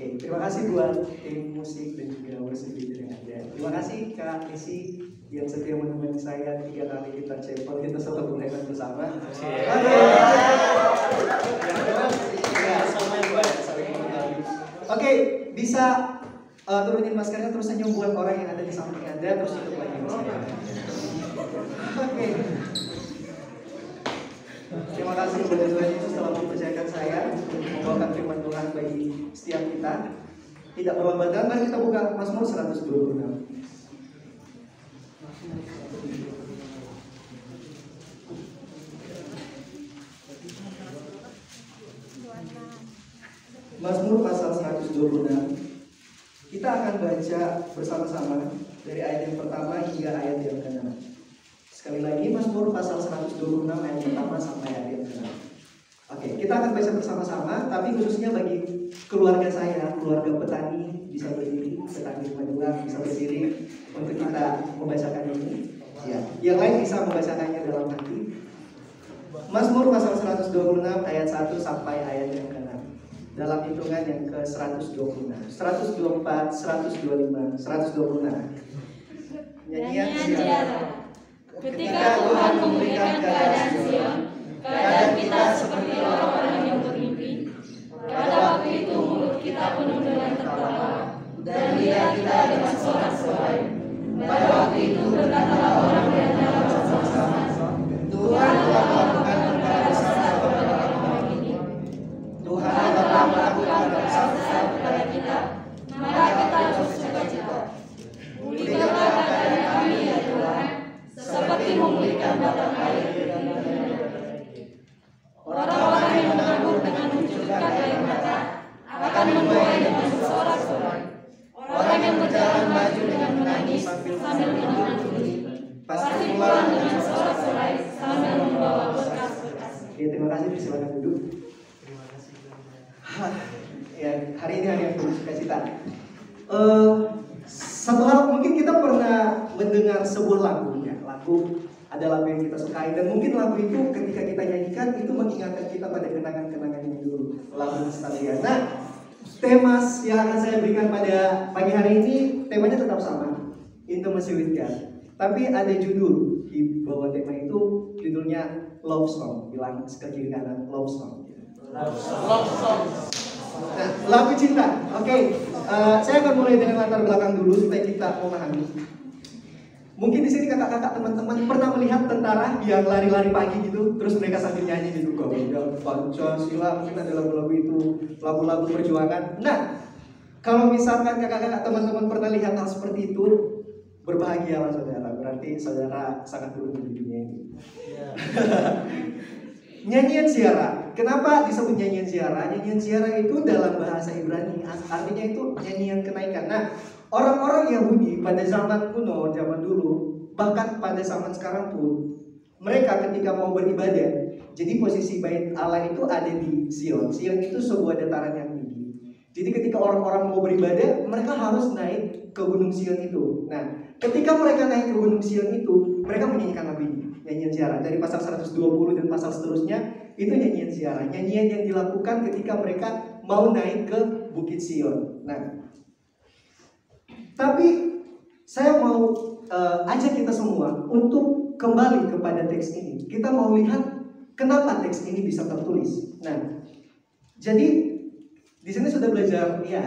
Oke, terima kasih buat tim musik dan juga worship leader yang ada. Terima kasih Kak Isi yang setia menemani saya 3 kali kita cepot, kita selalu merayakan bersama. Oke, bisa turunin maskernya terus senyum buat orang yang ada di samping Anda, terus tutup lagi maskernya. Oke. Terima kasih kepada Tuhan Yesus telah mempercayakan saya untuk membawakan firman Tuhan bagi setiap kita. Tidak berlambatan, mari kita buka Mazmur 126. Mazmur pasal 126. Kita akan baca bersama-sama dari ayat yang pertama hingga ayat yang ke-6. Sekali lagi Mazmur pasal 126 ayat pertama sampai ayat yang ke-6. Oke, kita akan baca bersama-sama, tapi khususnya bagi keluarga saya, keluarga petani bisa berdiri, petani rumah bisa berdiri untuk kita membacakan ini. Ya, yang lain bisa membacakannya dalam hati. Mazmur pasal 126 ayat 1 sampai ayat yang ke-6. Dalam hitungan yang ke-126, 124, 125, 126. Nyanyian ziarah. Ketika Tuhan memulihkan keadaan Sion, keadaan kita seperti orang-orang yang bermimpi. Pada waktu itu mulut kita penuh dengan tertawa, dan lidah kita dengan sorak-sorai. Pada waktu itu berkatalah orang di antara bersama-sama, Tuhan telah melakukan perkara besar kepada orang-orang ini. Tuhan telah melakukan perkara besar kepada kita, maka kita bersuka-cita. Pulihkanlah keadaan kami ya Tuhan, seperti memulihkan batang air. Orang-orang yang menganggur dengan mencucurkan air mata akan menuai dengan bersorak-sorai. Orang yang berjalan maju dengan menangis sambil menahan diri pasti pulang dengan sorak-sorai sambil membawa berkas-berkas. Oke, terima kasih. Silakan duduk. Ya, hari ini hari yang penuh sukacita. Satu hal, mungkin kita pernah mendengar sebuah lagu, ya. Lagu ada lagu yang kita sukai, dan mungkin lagu itu ketika kita nyanyikan itu mengingatkan kita pada kenangan-kenangan yang dulu, lagu nostalgia. Nah, tema yang akan saya berikan pada pagi hari ini temanya tetap sama, Intimacy with God. Tapi ada judul di bawah tema itu, judulnya Love Song. Bilang ke kiri kanan, Love Song. Love Song. Nah, lagu cinta. Oke, saya akan mulai dengan latar belakang dulu supaya kita memahami. Mungkin di sini kakak-kakak teman-teman pernah melihat tentara yang lari-lari pagi gitu, terus mereka sambil nyanyi gitu, Garuda Pancasila, mungkin ada lagu-lagu itu, lagu-lagu perjuangan. Nah, kalau misalkan kakak-kakak teman-teman pernah lihat hal seperti itu, berbahagialah saudara, berarti saudara sangat beruntung di dunia ini. Yeah. Nyanyian ziarah. Kenapa disebut nyanyian ziarah? Nyanyian ziarah itu dalam bahasa Ibrani artinya itu nyanyian kenaikan. Nah, orang-orang Yahudi pada zaman kuno, zaman dulu, bahkan pada zaman sekarang pun, mereka ketika mau beribadah, jadi posisi bait Allah itu ada di Sion. Sion itu sebuah dataran yang tinggi. Jadi ketika orang-orang mau beribadah, mereka harus naik ke Gunung Sion itu. Nah, ketika mereka naik ke Gunung Sion itu, mereka menyanyikan lagu ini, nyanyian ziarah. Dari pasal 120 dan pasal seterusnya, itu nyanyian ziarah. Nyanyian yang dilakukan ketika mereka mau naik ke Bukit Sion. Nah, tapi saya mau ajak kita semua untuk kembali kepada teks ini. Kita mau lihat kenapa teks ini bisa tertulis. Nah, jadi di sini sudah belajar ya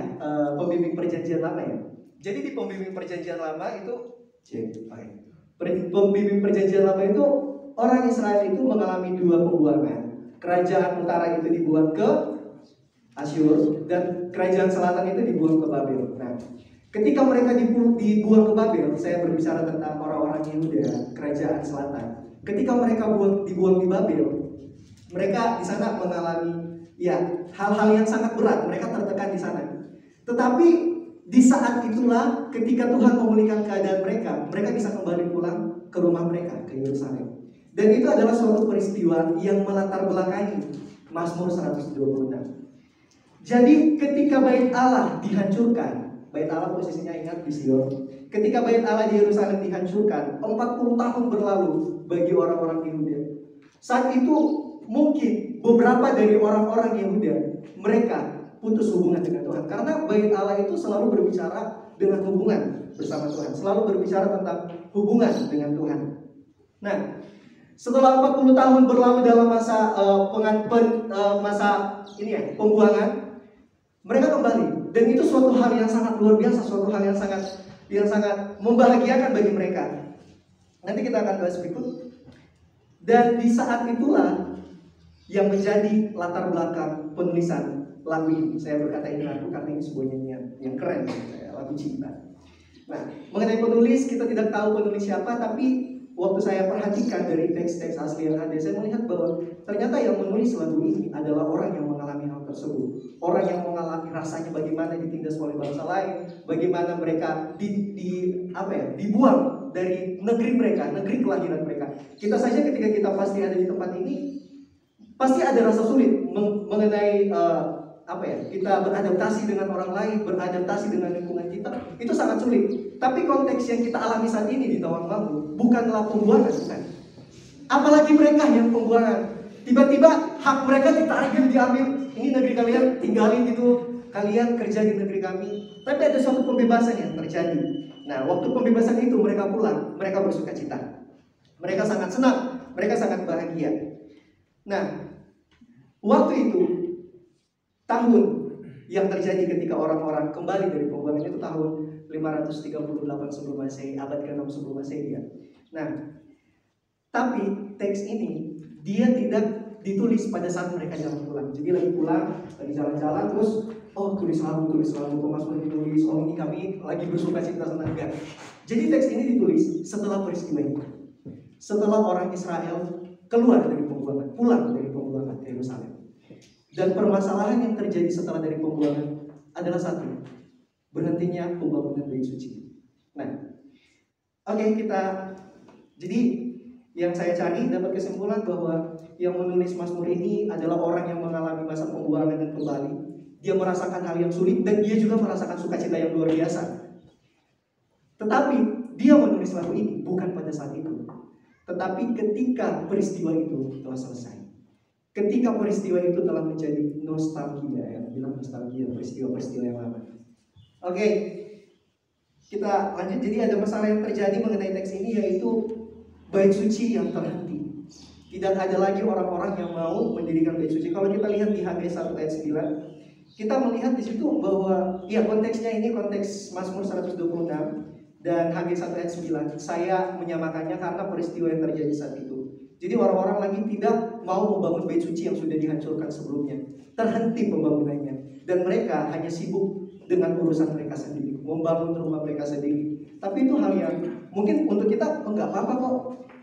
pembimbing perjanjian lama ya. Jadi di pembimbing perjanjian lama itu pembimbing perjanjian lama itu orang Israel itu mengalami 2 pembuangan. Kerajaan utara itu dibuang ke Asyur dan kerajaan selatan itu dibuang ke Babel. Nah, ketika mereka dibuang ke Babel, saya berbicara tentang orang-orang Yehuda, kerajaan selatan. Ketika mereka dibuang di Babel, mereka di sana mengalami ya hal-hal yang sangat berat. Mereka tertekan di sana. Tetapi di saat itulah ketika Tuhan memulihkan keadaan mereka bisa kembali pulang ke rumah mereka, ke Yerusalem. Dan itu adalah suatu peristiwa yang melatar belakangi Mazmur 126. Jadi ketika bait Allah dihancurkan, bait Allah posisinya ingat di Sion. Ketika bait Allah di Yerusalem dihancurkan, 40 tahun berlalu bagi orang-orang Yehuda. Saat itu mungkin beberapa dari orang-orang Yehuda, mereka putus hubungan dengan Tuhan. Karena bait Allah itu selalu berbicara dengan hubungan bersama Tuhan, selalu berbicara tentang hubungan dengan Tuhan. Nah, setelah 40 tahun berlalu dalam masa pembuangan, mereka kembali, dan itu suatu hal yang sangat luar biasa, suatu hal yang sangat membahagiakan bagi mereka. Nanti kita akan bahas berikut. Dan di saat itulah yang menjadi latar belakang penulisan lagu ini. Saya berkata ini lagu karena ini sebuah nyanyian yang keren, lagu cinta. Nah, mengenai penulis, kita tidak tahu penulis siapa, tapi waktu saya perhatikan dari teks-teks asli yang ada, saya melihat bahwa ternyata yang menulis lagu ini adalah orang yang mengalami hal tersebut. Orang yang mengalami rasanya bagaimana ditindas oleh bangsa lain, bagaimana mereka dibuang dari negeri mereka, negeri kelahiran mereka. Kita saja ketika kita pasti ada di tempat ini, pasti ada rasa sulit mengenai kita beradaptasi dengan orang lain, beradaptasi dengan lingkungan kita, itu sangat sulit. Tapi konteks yang kita alami saat ini di Tawangmangu bukanlah pembuangan, bukan. Apalagi mereka yang pembuangan, tiba-tiba hak mereka ditarik dan diambil. Ini negeri kalian, tinggalin gitu, kalian kerja di negeri kami. Tapi ada suatu pembebasan yang terjadi. Nah, waktu pembebasan itu mereka pulang, mereka bersuka cita, mereka sangat senang, mereka sangat bahagia. Nah, waktu itu tahun yang terjadi ketika orang-orang kembali dari pembuangan itu tahun 538 sebelum Masehi, abad ke-6 sebelum Masehi ya. Nah, tapi teks ini dia tidak ditulis pada saat mereka jalan pulang. Jadi lagi pulang, lagi jalan-jalan, terus tulis lagu, pemasmur ditulis, ini kami lagi bersuka cita senang, enggak. Jadi teks ini ditulis setelah peristiwa itu. Setelah orang Israel keluar dari pembuangan, pulang dari pembuangan ke Yerusalem. Dan permasalahan yang terjadi setelah dari pembuangan adalah satu, berhentinya pembangunan bait suci. Nah, jadi yang saya cari dapat kesimpulan bahwa yang menulis Mazmur ini adalah orang yang mengalami masa pembuangan dan kembali. Dia merasakan hal yang sulit dan dia juga merasakan sukacita yang luar biasa. Tetapi dia menulis lagu ini bukan pada saat itu, tetapi ketika peristiwa itu telah selesai. Ketika peristiwa itu telah menjadi nostalgia, yang bilang nostalgia, peristiwa-peristiwa yang lama. Kita lanjut. Jadi ada masalah yang terjadi mengenai teks ini, yaitu bait suci yang terhenti. Tidak ada lagi orang-orang yang mau mendirikan bait suci. Kalau kita lihat di Hagai 1 ayat 9, kita melihat di situ bahwa konteksnya ini konteks Mazmur 126 dan Hagai 1 ayat 9. Saya menyamakannya karena peristiwa yang terjadi saat itu. Jadi orang-orang lagi tidak mau membangun bait suci yang sudah dihancurkan sebelumnya. Terhenti pembangunannya. Dan mereka hanya sibuk dengan urusan mereka sendiri, membangun rumah mereka sendiri. Tapi itu hal yang mungkin untuk kita enggak apa-apa kok.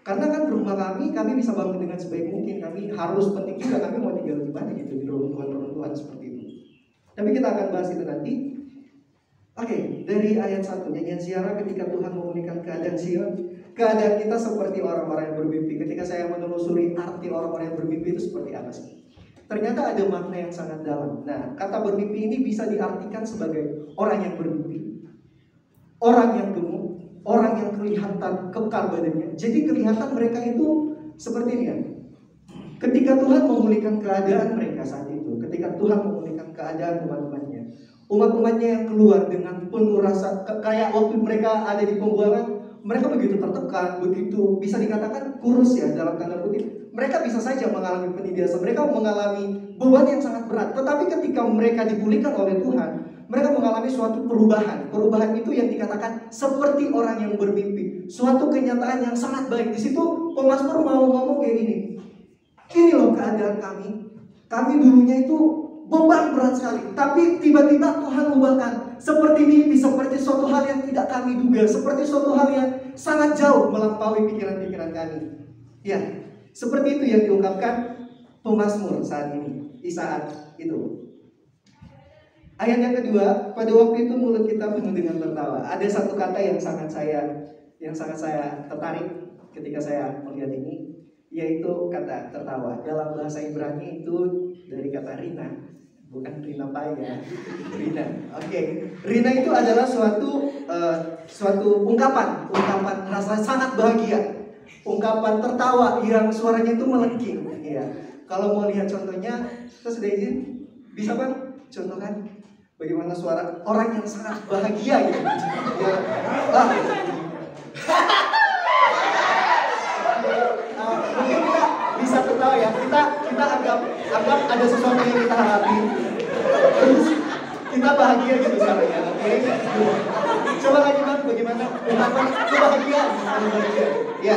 Karena kan rumah kami bisa bangun dengan sebaik mungkin. Kami harus penting juga, kami mau tinggal di mana gitu, di runtuhan-runtuhan seperti itu. Tapi kita akan bahas itu nanti. Dari ayat 1, nyanyian Ziarah ketika Tuhan memulihkan keadaan Sion. Keadaan kita seperti orang-orang yang bermimpi. Ketika saya menelusuri arti orang-orang yang bermimpi itu seperti apa sih? Ternyata ada makna yang sangat dalam. Nah, kata bermimpi ini bisa diartikan sebagai orang yang bermimpi, orang yang gemuk, orang yang kelihatan kekar badannya. Jadi kelihatan mereka itu seperti ini ya. Ketika Tuhan memulihkan keadaan mereka saat itu, ketika Tuhan memulihkan keadaan umat-umatnya yang keluar dengan penuh rasa, kayak waktu mereka ada di pembuangan, mereka begitu tertekan, begitu bisa dikatakan kurus ya dalam tanda kutip. Mereka bisa saja mengalami penindasan, mereka mengalami beban yang sangat berat. Tetapi ketika mereka dipulihkan oleh Tuhan, mereka mengalami suatu perubahan. Perubahan itu yang dikatakan seperti orang yang bermimpi, suatu kenyataan yang sangat baik. Di situ pemazmur mau ngomong kayak gini. Ini loh keadaan kami. Kami dulunya itu beban berat sekali, tapi tiba-tiba Tuhan ubahkan seperti mimpi, seperti suatu hal yang tidak kami duga, seperti suatu hal yang sangat jauh melampaui pikiran-pikiran kami. Ya, seperti itu yang diungkapkan pemazmur saat ini, di saat itu. Ayat yang kedua, pada waktu itu mulut kita penuh dengan tertawa. Ada satu kata yang sangat saya tertarik ketika saya melihat ini, yaitu kata tertawa. Dalam bahasa Ibrani itu dari kata rina, bukan Rina Paya, Rina. Rina itu adalah suatu ungkapan rasa sangat bahagia, ungkapan tertawa yang suaranya itu melengking. Ya. Kalau mau lihat contohnya, terus sudah izin, bisa Bang? contoh kan, bagaimana suara orang yang sangat bahagia gitu. Ya, mungkin kita bisa tertawa ya. Kita anggap ada sesuatu yang kita hadapi. Terus kita bahagia gitu suaranya, oke? Coba lagi Bang, bagaimana ungkapan kebahagiaan? Ya.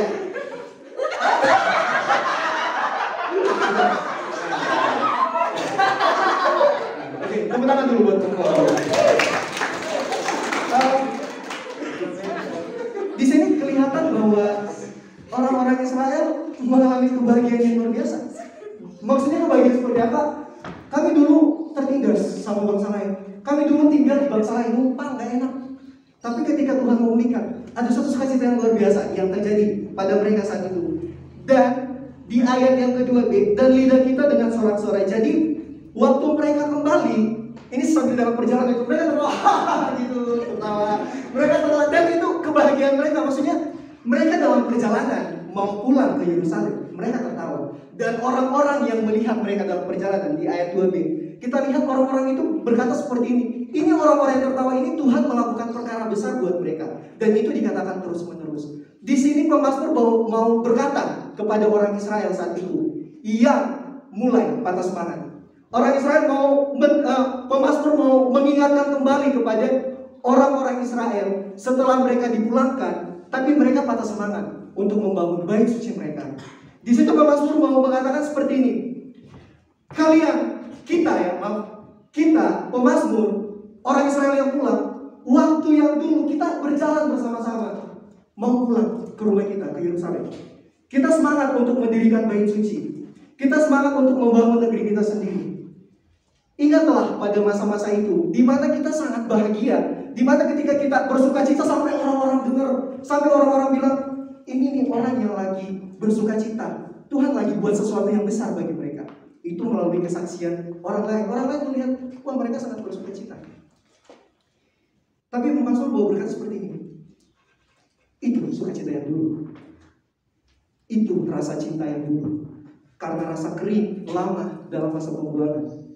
Oke, tepuk tangan dulu buat di sini kelihatan bahwa orang-orang Israel mengalami kebahagiaan yang luar biasa. Maksudnya kebahagiaan seperti apa? Kami dulu tertindas sama bangsa lain. Kami dulu tinggal di bangsa lain, numpang gak enak. Tapi ketika Tuhan memulihkan, ada suatu sukacita yang luar biasa yang terjadi pada mereka saat itu. Dan di ayat yang kedua B, dan lidah kita dengan sorak-sorai. Jadi waktu mereka kembali, ini sambil dalam perjalanan itu mereka tertawa gitu, tertawa. Mereka tertawa, dan itu kebahagiaan mereka. Maksudnya mereka dalam perjalanan mau pulang ke Yerusalem, mereka tertawa. Dan orang-orang yang melihat mereka dalam perjalanan di ayat 2b, kita lihat orang-orang itu berkata seperti ini. Ini orang-orang yang tertawa ini Tuhan melakukan perkara besar buat mereka. Dan itu dikatakan terus-menerus. Di sini pemazmur mau berkata kepada orang Israel saat itu, yang mulai patah semangat. Orang Israel pemazmur mau mengingatkan kembali kepada orang-orang Israel setelah mereka dipulangkan, tapi mereka patah semangat untuk membangun bait suci mereka. Di situ pemazmur mau mengatakan seperti ini. Kita pemazmur, orang Israel yang pulang, waktu yang dulu kita berjalan bersama-sama mau pulang ke rumah kita, ke Yerusalem. Kita semangat untuk mendirikan bait suci. Kita semangat untuk membangun negeri kita sendiri. Ingatlah pada masa-masa itu, di mana kita sangat bahagia, di mana ketika kita bersukacita sampai orang-orang dengar, sampai orang-orang bilang, ini nih orang yang lagi bersukacita. Tuhan lagi buat sesuatu yang besar bagi mereka. Itu melalui kesaksian orang lain. Orang lain melihat, wah mereka sangat bersukacita. Tapi pemazmur mau berkata seperti ini. Itu sukacita yang dulu. Itu rasa cinta yang dulu. Karena rasa kering, lama dalam masa pembuangan.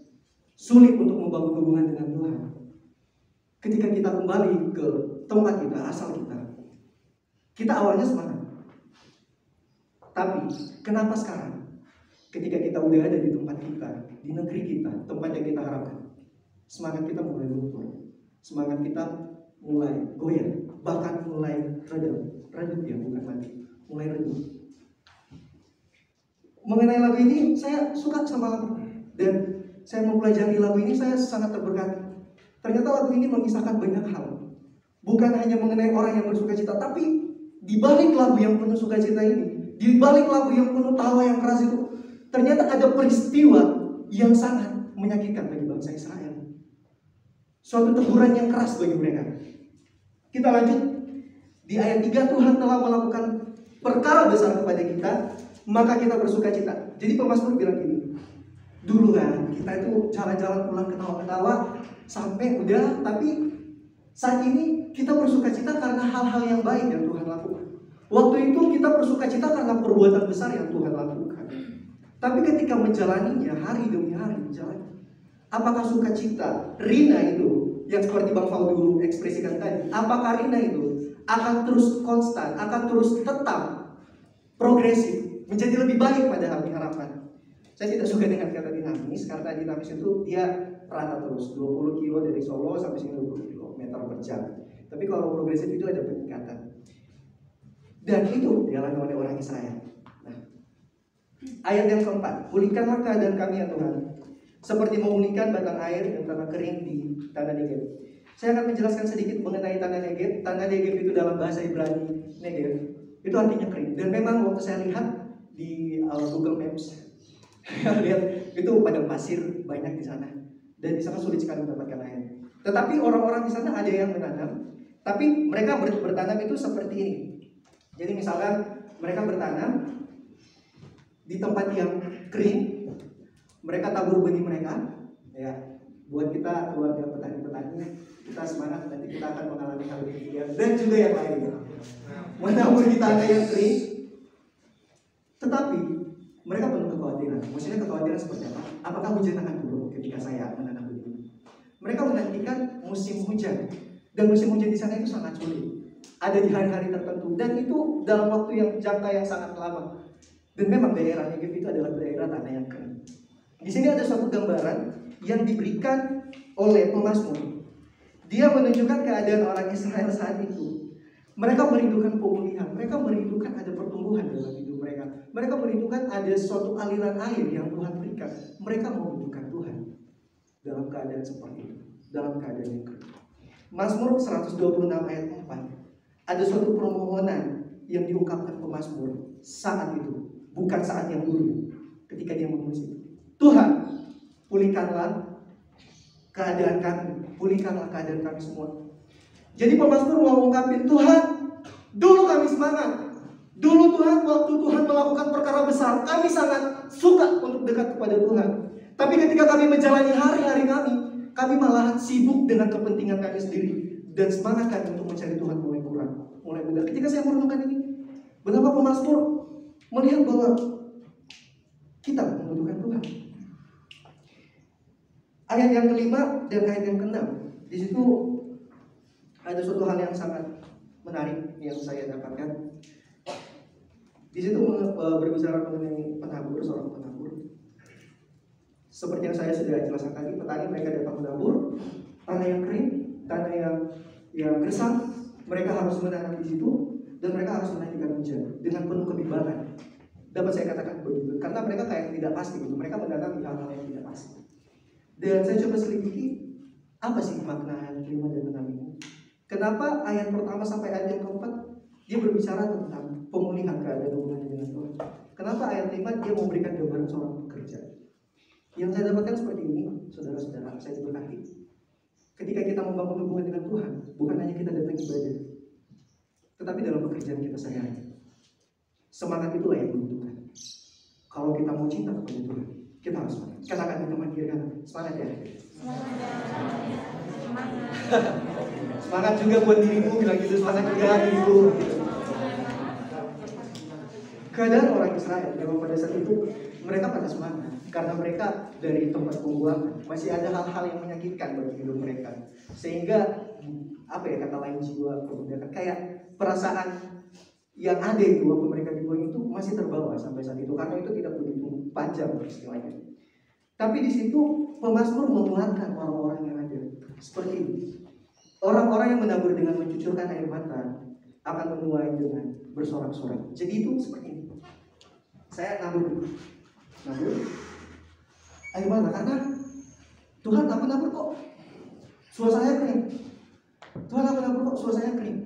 Sulit untuk membangun hubungan dengan Tuhan. Ketika kita kembali ke tempat kita, asal kita awalnya semangat. Tapi kenapa sekarang? Ketika kita udah ada di tempat kita, di negeri kita, tempat yang kita harapkan, semangat kita mulai luntur, semangat kita mulai goyah, bahkan mulai redup ya, bukan mati, mulai redup. Mengenai lagu ini, saya suka sama lagu, dan saya mempelajari lagu ini, saya sangat terberkati. Ternyata lagu ini mengisahkan banyak hal, bukan hanya mengenai orang yang bersukacita, tapi di balik lagu yang penuh sukacita ini, di balik lagu yang penuh tawa yang keras itu, ternyata ada peristiwa yang sangat menyakitkan bagi bangsa Israel. Suatu teguran yang keras bagi mereka. Kita lanjut. Di ayat 3, Tuhan telah melakukan perkara besar kepada kita, maka kita bersukacita. Jadi pemazmur bilang gini, dulu kan kita itu jalan-jalan pulang ketawa-ketawa sampai udah, tapi saat ini kita bersukacita karena hal-hal yang baik yang Tuhan lakukan. Waktu itu kita bersukacita karena perbuatan besar yang Tuhan lakukan. Tapi ketika menjalaninya hari demi hari menjalani, apakah sukacita Rina itu yang seperti Bang Fau dulu ekspresikan tadi, apakah Rina itu akan terus konstan, akan terus tetap progresif, menjadi lebih baik pada harapan? Saya tidak suka dengan kata dinamis, karena dinamis itu dia rata terus, 20 kilo dari Solo sampai sini 20 km per jam. Tapi kalau progresif itu ada peningkatan. Dan itu dialami oleh orang Israel. Nah, ayat yang keempat, pulihkanlah keadaan kami ya Tuhan, seperti memulihkan batang air dan tanah kering di tanah Negev. Saya akan menjelaskan sedikit mengenai tanah Negev. Tanah Negev itu dalam bahasa Ibrani Negev, itu artinya kering. Dan memang waktu saya lihat di Google Maps, saya lihat itu padang pasir banyak di sana, dan di sana sulit sekali mendapatkan air. Tetapi orang-orang di sana ada yang menanam, tapi mereka bertanam itu seperti ini. Jadi misalkan mereka bertanam di tempat yang kering, mereka tabur benih mereka, ya. Buat kita keluarga petani-petani, kita semangat, nanti kita akan mengalami hal ini dan juga yang lain. Menabur di tanah yang kering, tetapi mereka penuh kekhawatiran. Maksudnya kekhawatiran seperti apa? Apakah hujan akan turun ketika saya menanam benih? Mereka menantikan musim hujan. Dan musim hujan di sana itu sangat sulit. Ada di hari-hari tertentu. Dan itu dalam waktu yang jangka yang sangat lama. Dan memang daerah Negev itu adalah daerah tanah yang kering. Di sini ada suatu gambaran yang diberikan oleh pemazmur. Dia menunjukkan keadaan orang Israel saat itu. Mereka merindukan pemulihan. Mereka merindukan ada pertumbuhan dalam hidup mereka. Mereka merindukan ada suatu aliran air yang Tuhan berikan. Mereka membutuhkan Tuhan dalam keadaan seperti itu. Dalam keadaan yang kering. Mazmur 126 ayat 4. Ada suatu permohonan yang diungkapkan pemazmur saat itu. Bukan saat yang dulu. Ketika dia mengusik. Tuhan, pulihkanlah keadaan kami. Pulihkanlah keadaan kami semua. Jadi pemazmur mau mengungkapin, Tuhan, dulu kami semangat. Dulu Tuhan, waktu Tuhan melakukan perkara besar, kami sangat suka untuk dekat kepada Tuhan. Tapi ketika kami menjalani hari-hari kami malahan sibuk dengan kepentingan kami sendiri. Dan semangat kami untuk mencari Tuhan mulai kurang, mulai mudah. Ketika saya merenungkan ini, betapa pemazmur melihat bahwa kita membutuhkan Tuhan. Ayat yang kelima dan ayat yang keenam, di situ ada suatu hal yang sangat menarik yang saya dapatkan. Di situ berbicara mengenai penabur, seorang penabur. Seperti yang saya sudah jelaskan tadi, petani mereka datang menabur tanah yang kering, tanah yang gersang. Mereka harus menanam di situ dan mereka harus menantikan hujan dengan penuh kebimbangan. Dapat saya katakan begitu, karena mereka kayak tidak pasti gitu. Mereka menanam di hal-hal yang tidak pasti. Dan saya coba selidiki apa sih makna ayat 5 dan 6 ini. Kenapa ayat pertama sampai ayat yang keempat dia berbicara tentang pemulihan keadaan hubungannya dengan Tuhan. Kenapa ayat 5 dia memberikan gambaran seorang pekerja. Yang saya dapatkan seperti ini, saudara-saudara, saya diberkati. Ketika kita membangun hubungan dengan Tuhan, bukan hanya kita datang ibadah, tetapi dalam pekerjaan kita sehari-hari. Semangat itulah yang dibutuhkan. Kalau kita mau cinta kepada Tuhan, kita harus semangat. Katakan di teman kiri kanan, semangat ya. Semangat juga buat dirimu, bilang gitu, semangat juga dirimu. Keadaan orang Israel memang pada saat itu mereka pada semangat karena mereka dari tempat pembuangan masih ada hal-hal yang menyakitkan bagi hidup mereka, sehingga kata lain jiwa kemudian kayak perasaan yang ada itu waktu mereka dibuang itu masih terbawa sampai saat itu, karena itu tidak begitu panjang istilahnya. Tapi di situ pemazmur menguatkan orang-orang yang ada seperti ini. Orang-orang yang menabur dengan mencucurkan air mata akan menuai dengan bersorak-sorak. Jadi itu seperti ini. Saya nabur air mata karena Tuhan, aku nabur kok suasananya kering. Tuhan, aku nabur kok suasananya kering.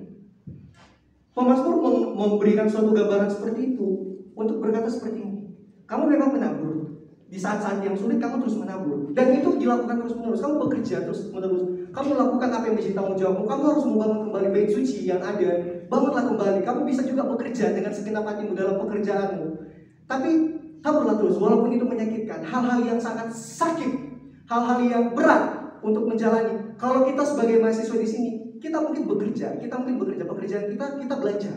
Pemazmur memberikan suatu gambaran seperti itu untuk berkata seperti ini. Kamu memang menabur. Di saat-saat yang sulit kamu terus menabur. Dan itu dilakukan terus-menerus. Kamu bekerja terus-menerus. Kamu lakukan apa yang menjadi tanggung jawabmu. Kamu harus membangun kembali bait suci yang ada. Bangunlah kembali. Kamu bisa juga bekerja dengan segenap hatimu dalam pekerjaanmu. Tapi taburlah terus, walaupun itu menyakitkan. Hal-hal yang sangat sakit, hal-hal yang berat untuk menjalani. Kalau kita sebagai mahasiswa di sini, kita mungkin bekerja pekerjaan kita belajar.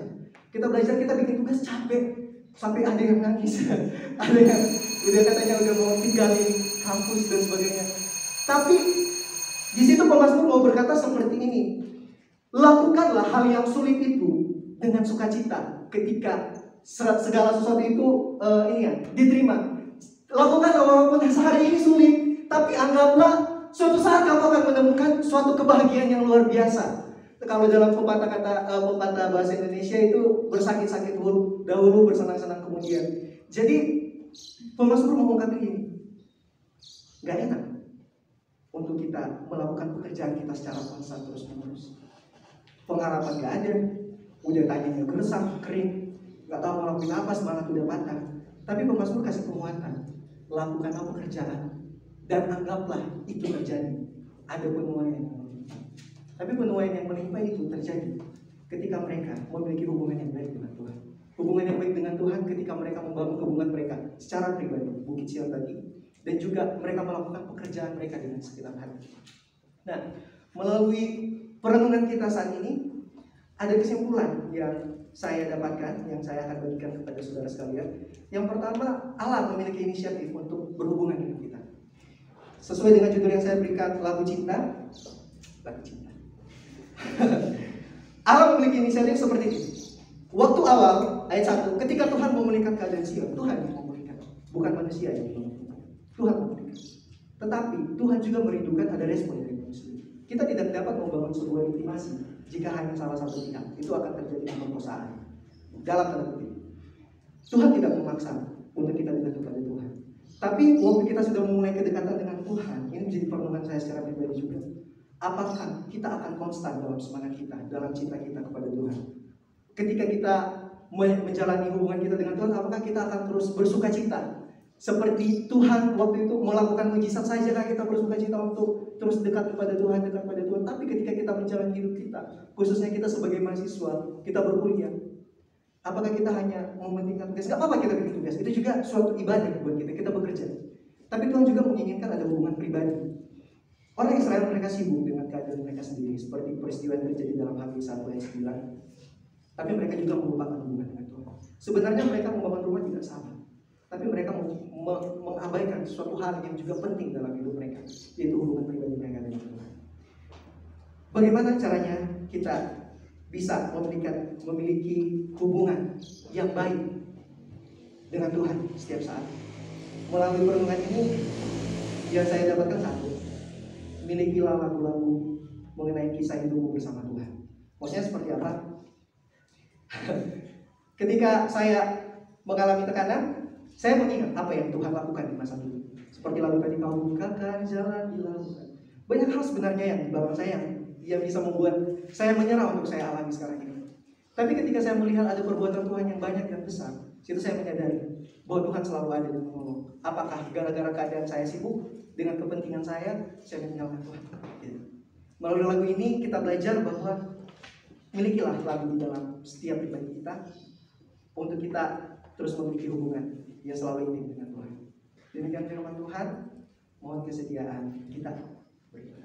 Kita belajar, kita bikin tugas capek. Sampai ada yang nangis. Ada yang udah katanya udah mau tinggalin kampus dan sebagainya. Tapi di situ pemazmur mau berkata seperti ini. Lakukanlah hal yang sulit itu dengan sukacita ketika segala sesuatu itu diterima. Lakukanlah walaupun sehari ini sulit, tapi anggaplah suatu saat kamu akan menemukan suatu kebahagiaan yang luar biasa. Kalau dalam pepatah bahasa Indonesia itu bersakit-sakit dahulu, bersenang-senang kemudian. Jadi pemazmur mengungkap ini, gak enak untuk kita melakukan pekerjaan kita secara konstan terus-menerus. Pengharapan gak ada, udah tadinya gersang, kering, gak tahu ngelakuin apa, semangat udah patah. Tapi pemazmur kasih penguatan, lakukanlah pekerjaan dan anggaplah itu terjadi. Ada penuaian. Tapi penuaian yang menimpa itu terjadi ketika mereka memiliki hubungan yang baik dengan Tuhan. Hubungan yang baik dengan Tuhan ketika mereka membangun hubungan mereka secara pribadi, Bukit Sion tadi, dan juga mereka melakukan pekerjaan mereka dengan segenap hati. Nah, melalui perenungan kita saat ini, ada kesimpulan yang saya dapatkan, yang saya akan bagikan kepada saudara sekalian. Yang pertama, Allah memiliki inisiatif untuk berhubungan dengan kita. Sesuai dengan judul yang saya berikan, lagu cinta. Lagu cinta. Allah memiliki inisiatif seperti ini. Waktu awal, ayat 1, ketika Tuhan memulihkan keadaan Sion, Tuhan yang memulihkan, bukan manusia yang memulihkan. Tuhan memulihkan. Tetapi Tuhan juga merindukan ada respon dari manusia. Kita tidak dapat membangun sebuah intimasi jika hanya salah satu pihak. Itu akan terjadi pemerkosaan. Dalam tanda kutip. Tuhan tidak memaksa untuk kita dekat kepada Tuhan. Tapi waktu kita sudah memulai kedekatan dengan Tuhan, ini menjadi perenungan saya secara pribadi juga. Apakah kita akan konstan dalam semangat kita, dalam cinta kita kepada Tuhan? Ketika kita menjalani hubungan kita dengan Tuhan, apakah kita akan terus bersuka cita? Seperti Tuhan waktu itu melakukan mujizat saja kan kita bersuka cita untuk terus dekat kepada Tuhan, dekat kepada Tuhan. Tapi ketika kita menjalani hidup kita, khususnya kita sebagai mahasiswa, kita berkuliah, apakah kita hanya mementingkan tugas? Gak apa-apa kita bikin tugas, itu juga suatu ibadah buat kita bekerja. Tapi Tuhan juga menginginkan ada hubungan pribadi. Orang Israel mereka sibuk dengan keadaan mereka sendiri, seperti peristiwa yang terjadi dalam Habis 1 ayat 9. Tapi mereka juga melupakan hubungan dengan Tuhan. Sebenarnya mereka membangun rumah tidak salah, tapi mereka mengabaikan suatu hal yang juga penting dalam hidup mereka, yaitu hubungan pribadi mereka dengan Tuhan. Bagaimana caranya kita bisa memiliki hubungan yang baik dengan Tuhan setiap saat? Melalui perenungan ini yang saya dapatkan satu, milikilah lagu-lagu mengenai kisah hidupmu bersama Tuhan. Maksudnya seperti apa? Ketika saya mengalami tekanan, saya mengingat apa yang Tuhan lakukan di masa dulu. Seperti lagu tadi, kau bukakan jalan di lautan. Banyak hal sebenarnya yang di belakang saya yang bisa membuat saya menyerah untuk saya alami sekarang ini. Tapi ketika saya melihat ada perbuatan Tuhan yang banyak dan besar, situ saya menyadari bahwa Tuhan selalu ada dan menolong. Apakah gara-gara keadaan saya sibuk dengan kepentingan saya meninggalkan Tuhan? Gitu. Melalui lagu ini kita belajar bahwa milikilah lagu di dalam setiap pribadi kita untuk kita terus memiliki hubungan yang selalu intim dengan Tuhan. Demikian firman Tuhan, mohon kesediaan kita berdoa.